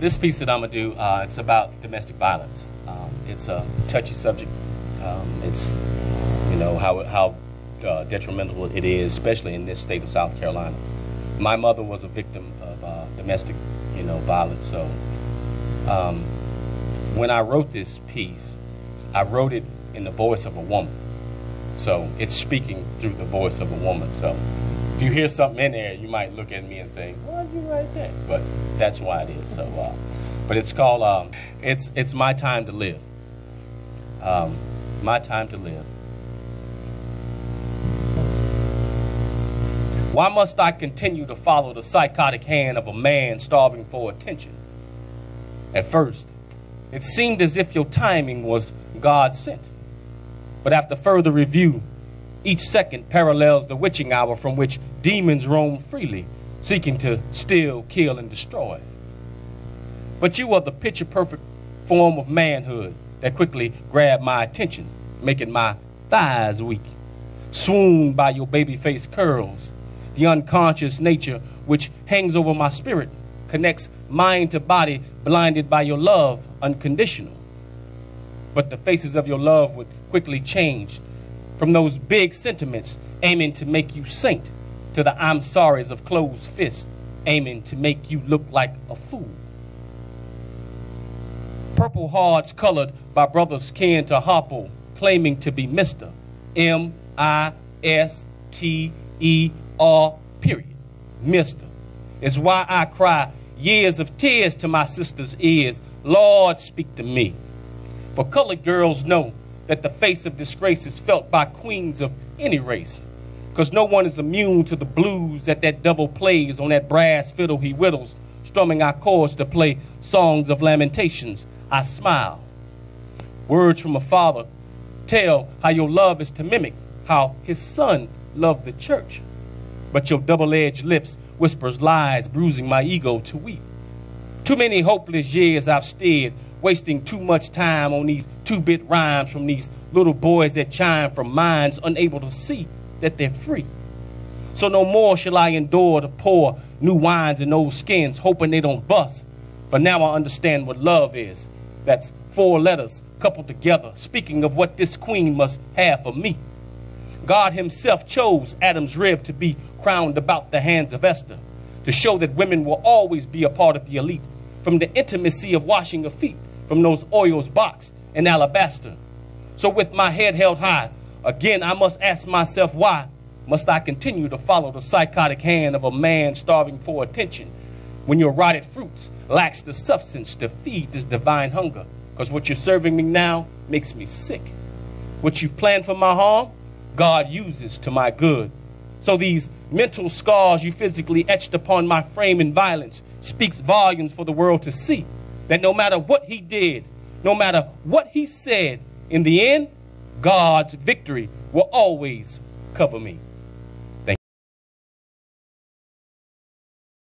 This piece that I'm going to do, it's about domestic violence. It's a touchy subject. It's, you know, how detrimental it is, especially in this state of South Carolina. My mother was a victim of domestic, you know, violence. So when I wrote this piece, I wrote it in the voice of a woman. So it's speaking through the voice of a woman. So if you hear something in there, you might look at me and say, why did you write that? But that's why it is. So, but it's called, it's My Time to Live. My Time to Live. Why must I continue to follow the psychotic hand of a man starving for attention? At first, it seemed as if your timing was God sent. But after further review, each second parallels the witching hour from which demons roam freely, seeking to steal, kill, and destroy. But you are the picture-perfect form of manhood that quickly grabbed my attention, making my thighs weak. Swooned by your baby-faced curls, the unconscious nature which hangs over my spirit connects mind to body, blinded by your love, unconditional. But the faces of your love would quickly change from those big sentiments aiming to make you saint to the I'm sorry's of closed fists aiming to make you look like a fool. Purple hearts colored by brothers kin to Harpo, claiming to be Mr. M-I-S-T-E-R, period. Mister, is why I cry years of tears to my sister's ears. Lord, speak to me. For colored girls know that the face of disgrace is felt by queens of any race, because no one is immune to the blues that devil plays on that brass fiddle he whittles, strumming our chords to play songs of lamentations. I smile. Words from a father tell how your love is to mimic how his son loved the church. But your double-edged lips whispers lies, bruising my ego to weep. Too many hopeless years I've steered, wasting too much time on these two-bit rhymes from these little boys that chime from minds unable to see that they're free. So no more shall I endure to pour new wines in old skins, hoping they don't bust. For now I understand what love is. That's 4 letters coupled together, speaking of what this queen must have for me. God himself chose Adam's rib to be crowned about the hands of Esther, to show that women will always be a part of the elite, from the intimacy of washing of feet, from those oils boxed in alabaster. So with my head held high, again I must ask myself, why must I continue to follow the psychotic hand of a man starving for attention, when your rotted fruits lacks the substance to feed this divine hunger? Because what you're serving me now makes me sick. What you've planned for my harm, God uses to my good. So these mental scars you physically etched upon my frame in violence speaks volumes for the world to see, that no matter what he did, no matter what he said, in the end, God's victory will always cover me.